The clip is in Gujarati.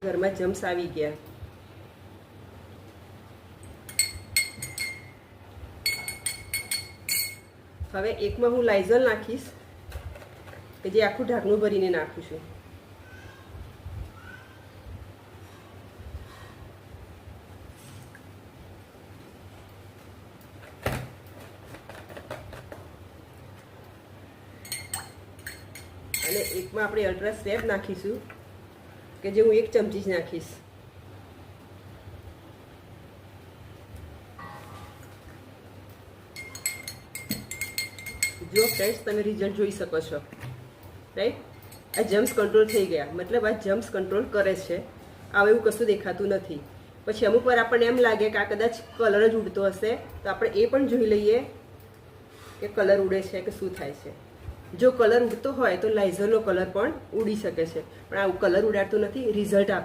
ઘરમાં જમ્સ આવી ગયા. હવે એકમાં હું લાઇઝોલ નાખીશ કે જે આખું ઢાંકણું ભરીને નાખું છું. અને એકમાં આપણે અલ્ટ્રા સ્વેબ નાખીશું કે જે હું 1 ચમચી જ નાખીશ. જો ફ્રેન્ડ્સ, તમે રિઝલ્ટ જોઈ શકો છો, રાઈટ? આ જમ્સ કંટ્રોલ થઈ ગયા, મતલબ આ જમ્સ કંટ્રોલ કરે છે. હવે એવું કશું દેખાતું નથી. પછી અમુક વાર આપણને એમ લાગે કે આ કદાચ કલર જ ઉડતો હશે, તો આપણે એ પણ જોઈ લઈએ કે કલર ઉડે છે કે શું થાય છે. જો કલર ઉડતો હોય તો લાઇઝોલનો કલર પણ ઉડી શકે છે, પણ આ કલર ઉડાડતો નથી, રિઝલ્ટ આપે.